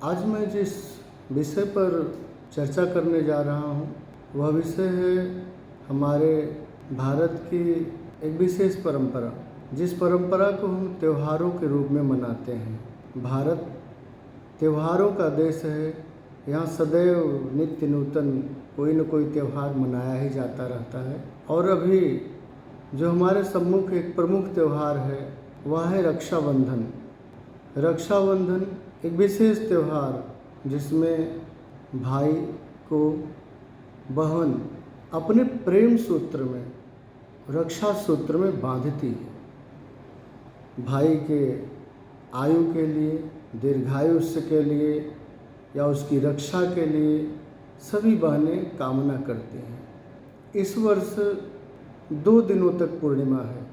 आज मैं जिस विषय पर चर्चा करने जा रहा हूँ वह विषय है हमारे भारत की एक विशेष परंपरा, जिस परंपरा को हम त्योहारों के रूप में मनाते हैं। भारत त्योहारों का देश है। यहाँ सदैव नित्य नूतन कोई न कोई त्यौहार मनाया ही जाता रहता है। और अभी जो हमारे सम्मुख एक प्रमुख त्यौहार है वह है रक्षाबंधन। रक्षाबंधन एक विशेष त्यौहार जिसमें भाई को बहन अपने प्रेम सूत्र में, रक्षा सूत्र में बांधती है। भाई के आयु के लिए, दीर्घायुष्य के लिए या उसकी रक्षा के लिए सभी बहनें कामना करती हैं। इस वर्ष 2 दिनों तक पूर्णिमा है।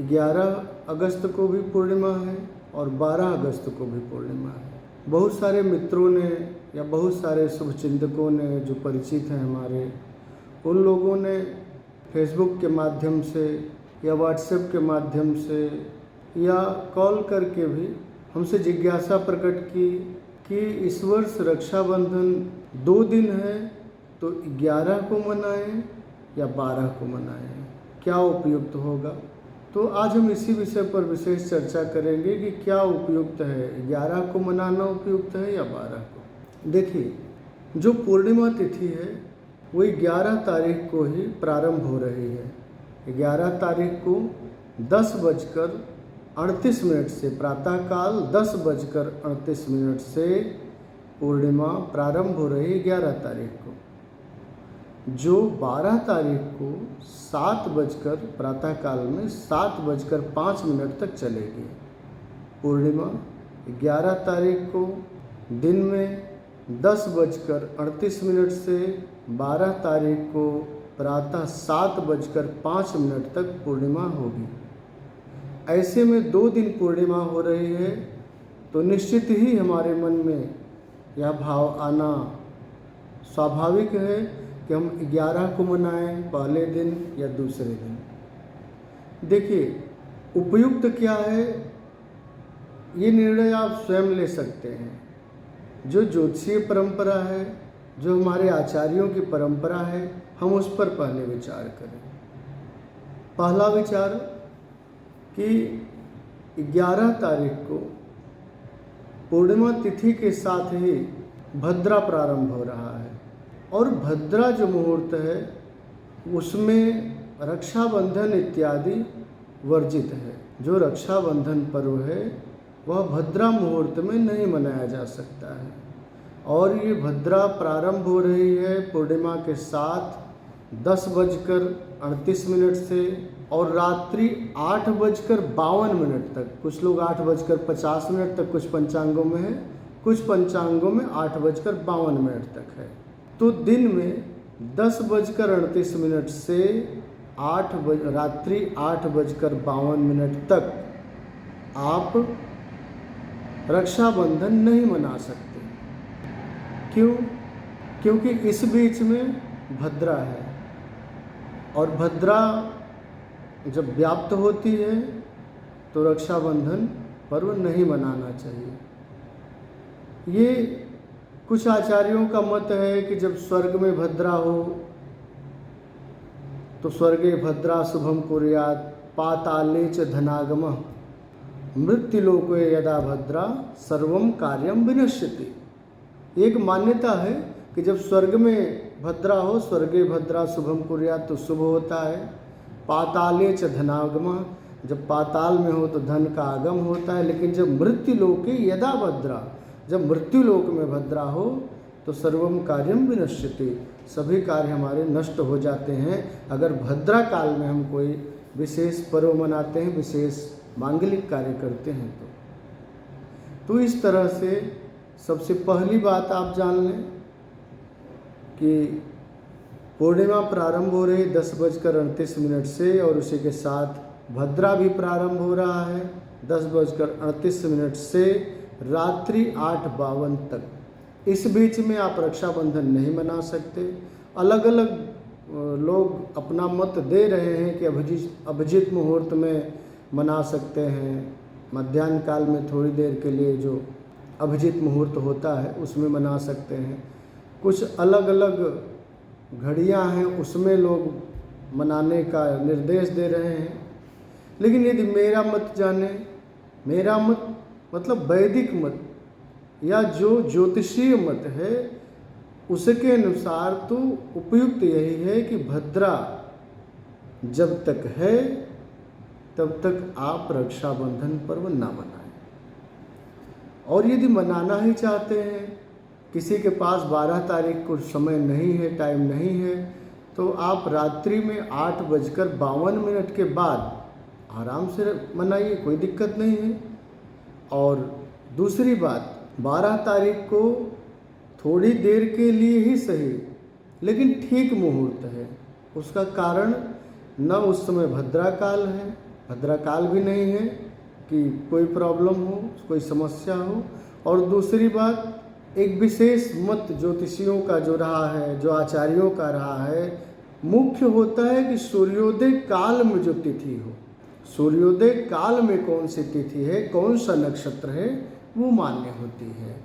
11 अगस्त को भी पूर्णिमा है और 12 अगस्त को भी पूर्णिमा है। बहुत सारे मित्रों ने या बहुत सारे शुभचिंतकों ने जो परिचित हैं हमारे, उन लोगों ने फेसबुक के माध्यम से या व्हाट्सएप के माध्यम से या कॉल करके भी हमसे जिज्ञासा प्रकट की कि इस वर्ष रक्षाबंधन 2 दिन है तो 11 को मनाएं या 12 को मनाएं, क्या उपयुक्त होगा। तो आज हम इसी विषय पर विशेष चर्चा करेंगे कि क्या उपयुक्त है, 11 को मनाना उपयुक्त है या 12 को। देखिए, जो पूर्णिमा तिथि है वही 11 तारीख को ही प्रारंभ हो रही है। 11 तारीख को 10:38 से प्रातःकाल 10:38 से पूर्णिमा प्रारंभ हो रही है 11 तारीख को, जो 12 तारीख को प्रातःकाल में 7:05 तक चलेगी। पूर्णिमा 11 तारीख को दिन में 10:38 से 12 तारीख को प्रातः 7:05 तक पूर्णिमा होगी। ऐसे में 2 दिन पूर्णिमा हो रही है तो निश्चित ही हमारे मन में यह भाव आना स्वाभाविक है कि हम 11 को मनाएं, पहले दिन या दूसरे दिन। देखिए, उपयुक्त क्या है ये निर्णय आप स्वयं ले सकते हैं। जो ज्योतिषीय परंपरा है, जो हमारे आचार्यों की परंपरा है, हम उस पर पहले विचार करें। पहला विचार कि 11 तारीख को पूर्णिमा तिथि के साथ ही भद्रा प्रारंभ हो रहा है और भद्रा जो मुहूर्त है उसमें रक्षाबंधन इत्यादि वर्जित है। जो रक्षाबंधन पर्व है वह भद्रा मुहूर्त में नहीं मनाया जा सकता है। और ये भद्रा प्रारंभ हो रही है पूर्णिमा के साथ 10:38 से और रात्रि 8:52 तक। कुछ लोग 8:50 तक कुछ पंचांगों में है, कुछ पंचांगों में 8:52 तक है। तो दिन में 10:38 से रात्रि 8:52 तक आप रक्षाबंधन नहीं मना सकते। क्यों? क्योंकि इस बीच में भद्रा है और भद्रा जब व्याप्त होती है तो रक्षाबंधन पर्व नहीं मनाना चाहिए। ये कुछ आचार्यों का मत है कि जब स्वर्ग में भद्रा हो तो स्वर्गे भद्रा शुभम कुर्यात् पाताले च धनागमः मृत्युलोके यदा भद्रा सर्वम कार्यम विनश्यति। एक मान्यता है कि जब स्वर्ग में भद्रा हो, स्वर्गे भद्रा शुभम कुर्यात् तो शुभ होता है। पाताले च धनागमः, जब पाताल में हो तो धन का आगम होता है। लेकिन जब मृत्युलोके यदा भद्रा, जब मृत्युलोक में भद्रा हो तो सर्वम कार्यम विनश्यति, सभी कार्य हमारे नष्ट हो जाते हैं अगर भद्रा काल में हम कोई विशेष पर्व मनाते हैं, विशेष मांगलिक कार्य करते हैं तो इस तरह से सबसे पहली बात आप जान लें कि पूर्णिमा प्रारंभ हो रही 10:38 से और उसी के साथ भद्रा भी प्रारंभ हो रहा है 10:38 से रात्रि 8:52 तक। इस बीच में आप रक्षाबंधन नहीं मना सकते। अलग अलग लोग अपना मत दे रहे हैं कि अभिजीत मुहूर्त में मना सकते हैं, मध्याह्न काल में थोड़ी देर के लिए जो अभिजीत मुहूर्त होता है उसमें मना सकते हैं। कुछ अलग अलग घड़ियां हैं उसमें लोग मनाने का निर्देश दे रहे हैं। लेकिन यदि मेरा मत जाने, मेरा मत मतलब वैदिक मत या जो ज्योतिषीय मत है उसके अनुसार तो उपयुक्त यही है कि भद्रा जब तक है तब तक आप रक्षाबंधन पर्व ना मनाएं। और यदि मनाना ही चाहते हैं, किसी के पास 12 तारीख को समय नहीं है, टाइम नहीं है, तो आप रात्रि में 8:52 के बाद आराम से मनाइए, कोई दिक्कत नहीं है। और दूसरी बात, 12 तारीख को थोड़ी देर के लिए ही सही लेकिन ठीक मुहूर्त है। उसका कारण न उस समय भद्राकाल है, भद्राकाल भी नहीं है कि कोई प्रॉब्लम हो, कोई समस्या हो। और दूसरी बात, एक विशेष मत ज्योतिषियों का जो रहा है, जो आचार्यों का रहा है, मुख्य होता है कि सूर्योदय काल में जो तिथि हो, सूर्योदय काल में कौन सी तिथि है, कौन सा नक्षत्र है, वो मान्य होती है।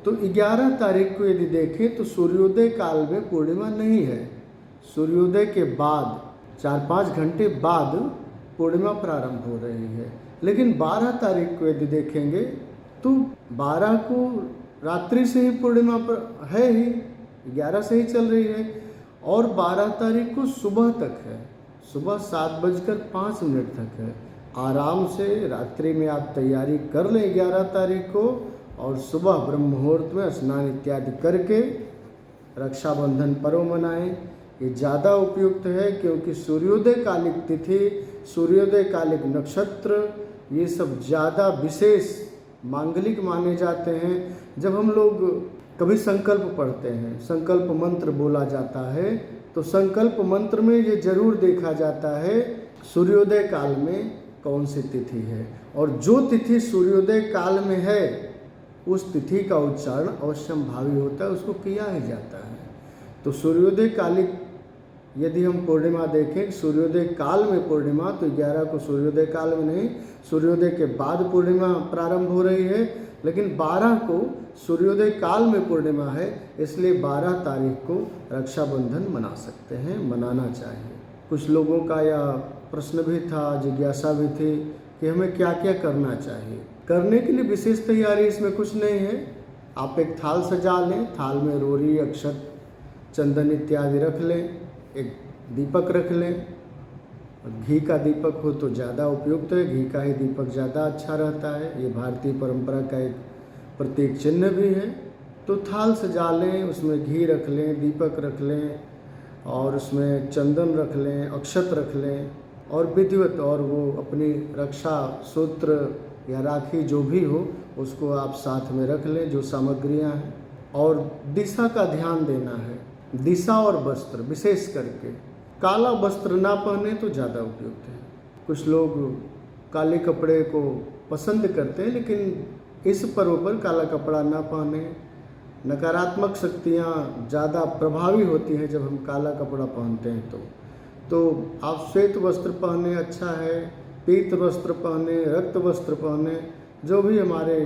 तो 11 तारीख को यदि देखें तो सूर्योदय काल में पूर्णिमा नहीं है। सूर्योदय के बाद 4-5 घंटे बाद पूर्णिमा प्रारंभ हो रही है। लेकिन 12 तारीख को यदि देखेंगे तो 12 को रात्रि से ही पूर्णिमा पर है ही, 11 से ही चल रही है। और 12 तारीख को सुबह तक है, सुबह 7:05 तक है। आराम से रात्रि में आप तैयारी कर लें 11 तारीख को, और सुबह ब्रह्म मुहूर्त में स्नान इत्यादि करके रक्षाबंधन पर्व मनाएं। ये ज़्यादा उपयुक्त है क्योंकि सूर्योदय कालिक तिथि, सूर्योदय कालिक नक्षत्र, ये सब ज़्यादा विशेष मांगलिक माने जाते हैं। जब हम लोग कभी संकल्प पढ़ते हैं, संकल्प मंत्र बोला जाता है, तो संकल्प मंत्र में ये जरूर देखा जाता है सूर्योदय काल में कौन सी तिथि है। और जो तिथि सूर्योदय काल में है उस तिथि का उच्चारण अवश्यम भावी होता है, उसको किया ही जाता है। तो सूर्योदय कालिक यदि हम पूर्णिमा देखें, सूर्योदय काल में पूर्णिमा, तो 11 को सूर्योदय काल में नहीं, सूर्योदय के बाद पूर्णिमा प्रारंभ हो रही है। लेकिन 12 को सूर्योदय काल में पूर्णिमा है, इसलिए 12 तारीख को रक्षाबंधन मना सकते हैं, मनाना चाहिए। कुछ लोगों का यह प्रश्न भी था, जिज्ञासा भी थी कि हमें क्या क्या करना चाहिए। करने के लिए विशेष तैयारी इसमें कुछ नहीं है। आप एक थाल सजा लें, थाल में रोरी, अक्षत, चंदन इत्यादि रख लें, एक दीपक रख लें। घी का दीपक हो तो ज़्यादा उपयुक्त है, घी का ही दीपक ज़्यादा अच्छा रहता है। ये भारतीय परंपरा का एक प्रतीक चिन्ह भी है। तो थाल सजा लें, उसमें घी रख लें, दीपक रख लें, और उसमें चंदन रख लें, अक्षत रख लें, और विधिवत और वो अपनी रक्षा सूत्र या राखी जो भी हो उसको आप साथ में रख लें, जो सामग्रियां हैं। और दिशा का ध्यान देना है, दिशा और वस्त्र, विशेष करके काला वस्त्र ना पहने तो ज़्यादा उपयुक्त है। कुछ लोग काले कपड़े को पसंद करते हैं, लेकिन इस पर्व पर काला कपड़ा ना पहने। नकारात्मक शक्तियाँ ज़्यादा प्रभावी होती हैं जब हम काला कपड़ा पहनते हैं। तो आप श्वेत वस्त्र पहने अच्छा है, पीत वस्त्र पहने, रक्त वस्त्र पहने, जो भी हमारे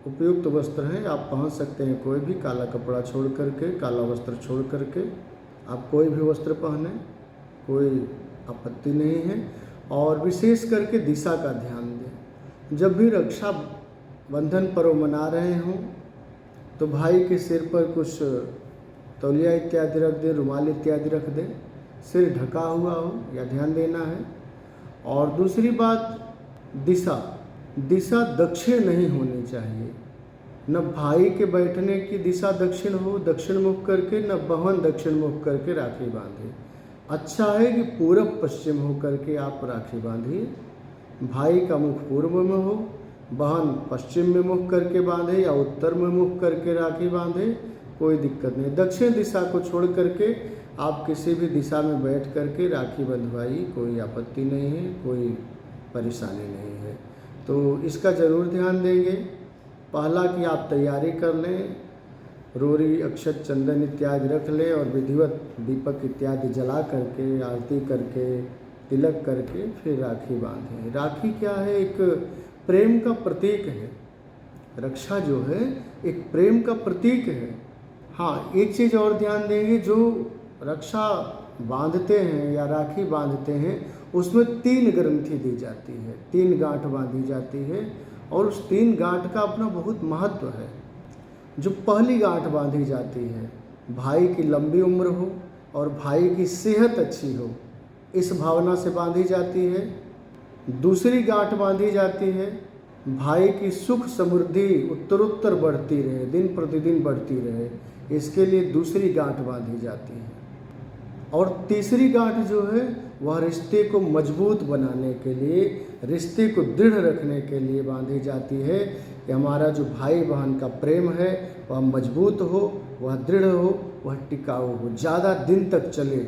उपयुक्त वस्त्र हैं आप पहन सकते हैं। कोई भी काला कपड़ा छोड़ करके, काला वस्त्र छोड़ करके आप कोई भी वस्त्र पहने, कोई आपत्ति नहीं है। और विशेष करके दिशा का ध्यान दें। जब भी रक्षाबंधन पर्व मना रहे हों तो भाई के सिर पर कुछ तौलिया इत्यादि रख दें, रुमाल इत्यादि रख दें, सिर ढका हुआ हो, या ध्यान देना है। और दूसरी बात, दिशा दक्षिण नहीं होनी चाहिए। न भाई के बैठने की दिशा दक्षिण हो, दक्षिण मुख करके, न बहन दक्षिण मुख करके राखी बांधे। अच्छा है कि पूरब पश्चिम हो करके आप राखी बांधिए। भाई का मुख पूर्व में हो, बहन पश्चिम में मुख करके बांधे या उत्तर में मुख करके राखी बांधे, कोई दिक्कत नहीं। दक्षिण दिशा को छोड़ करके आप किसी भी दिशा में बैठ करके राखी बंधवाइए, कोई आपत्ति नहीं है, कोई परेशानी नहीं है। तो इसका ज़रूर ध्यान देंगे। पहला कि आप तैयारी कर लें, रोरी, अक्षत, चंदन इत्यादि रख लें, और विधिवत दीपक इत्यादि जला करके, आरती करके, तिलक करके फिर राखी बांधें। राखी क्या है? एक प्रेम का प्रतीक है। रक्षा जो है एक प्रेम का प्रतीक है। हाँ, एक चीज़ और ध्यान देंगे, जो रक्षा बांधते हैं या राखी बांधते हैं उसमें 3 ग्रंथि दी जाती है, 3 गांठ बांधी जाती है और उस 3 गांठ का अपना बहुत महत्व है। जो पहली गांठ बांधी जाती है, भाई की लंबी उम्र हो और भाई की सेहत अच्छी हो, इस भावना से बांधी जाती है। दूसरी गांठ बांधी जाती है, भाई की सुख समृद्धि उत्तरोत्तर बढ़ती रहे, दिन प्रतिदिन बढ़ती रहे, इसके लिए दूसरी गांठ बांधी जाती है। और तीसरी गांठ जो है वह रिश्ते को मजबूत बनाने के लिए, रिश्ते को दृढ़ रखने के लिए बांधी जाती है कि हमारा जो भाई बहन का प्रेम है वह मजबूत हो, वह दृढ़ हो, वह टिकाऊ हो, ज़्यादा दिन तक चले,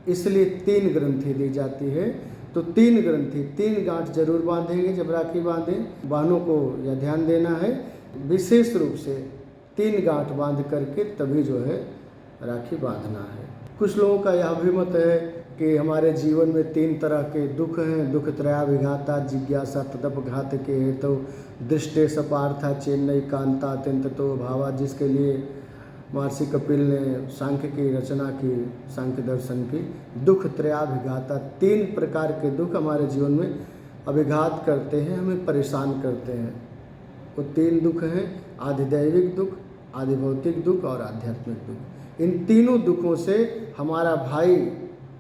इसलिए 3 ग्रंथि दी जाती है। तो 3 ग्रंथि, 3 गांठ जरूर बांधेंगे जब राखी बांधें। बहनों को यह ध्यान देना है, विशेष रूप से 3 गांठ बांध करके तभी जो है राखी बांधना है। कुछ लोगों का यह भी मत है कि हमारे जीवन में 3 तरह के दुख हैं, दुख त्रयाभिघाता जिज्ञासा तदपघात के हेतु दृष्टे सपार्था चेन्नई कांता अत्यंत तो भावा, जिसके लिए महर्षि कपिल ने सांख्य की रचना की, सांख्य दर्शन की। दुख त्रयाभिघाता, 3 प्रकार के दुख हमारे जीवन में अभिघात करते हैं, हमें परेशान करते हैं। वो 3 दुख हैं, आधिदैविक दुख, आधिभौतिक दुख और आध्यात्मिक दुख। इन तीनों दुखों से हमारा भाई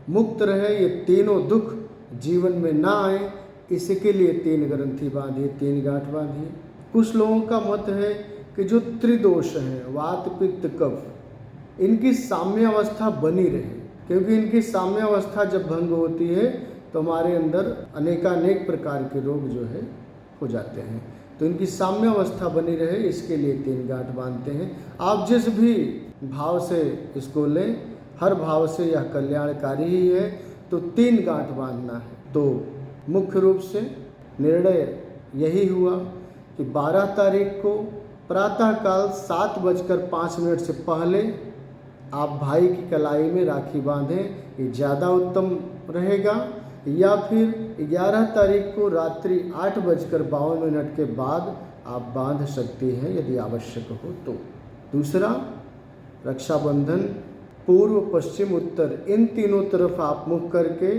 मुक्त रहे, ये तीनों दुख जीवन में ना आए, इसके लिए 3 ग्रंथि बांधिए, 3 गांठ बांधिए। कुछ लोगों का मत है कि जो त्रिदोष हैं, वात पित्त कफ, इनकी साम्यावस्था बनी रहे, क्योंकि इनकी साम्यावस्था जब भंग होती है तो हमारे अंदर अनेकानेक प्रकार के रोग जो है हो जाते हैं। तो इनकी साम्यावस्था बनी रहे, इसके लिए 3 गांठ बांधते हैं। आप जिस भी भाव से इसको लें, हर भाव से यह कल्याणकारी ही है, तो 3 गांठ बांधना है। तो मुख्य रूप से निर्णय यही हुआ कि 12 तारीख को प्रातःकाल 7:05 से पहले आप भाई की कलाई में राखी बांधें, ये ज़्यादा उत्तम रहेगा। या फिर 11 तारीख को रात्रि 8:52 के बाद आप बांध सकती हैं यदि आवश्यक हो तो। दूसरा, रक्षाबंधन पूर्व पश्चिम उत्तर इन तीनों तरफ आप मुख करके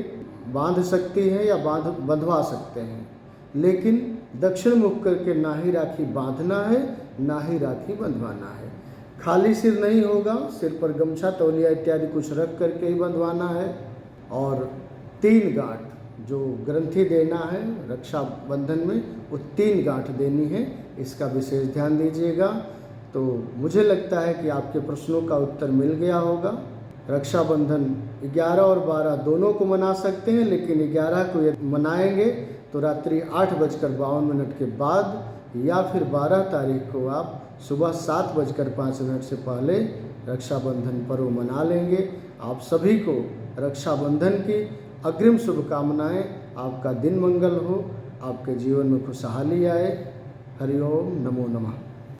बांध सकती हैं या बंधवा सकते हैं, लेकिन दक्षिण मुख करके ना ही राखी बांधना है ना ही राखी बंधवाना है। खाली सिर नहीं होगा, सिर पर गमछा तौलिया इत्यादि कुछ रख करके ही बंधवाना है। और 3 गांठ जो ग्रंथि देना है रक्षाबंधन में, वो 3 गांठ देनी है, इसका विशेष ध्यान दीजिएगा। तो मुझे लगता है कि आपके प्रश्नों का उत्तर मिल गया होगा। रक्षाबंधन 11 और 12 दोनों को मना सकते हैं, लेकिन 11 को यदि मनाएंगे तो रात्रि 8:52 के बाद, या फिर 12 तारीख को आप सुबह 7:05 से पहले रक्षाबंधन पर्व मना लेंगे। आप सभी को रक्षाबंधन की अग्रिम शुभकामनाएं। आपका दिन मंगल हो, आपके जीवन में खुशहाली आए। हरि ओम, नमो नमः।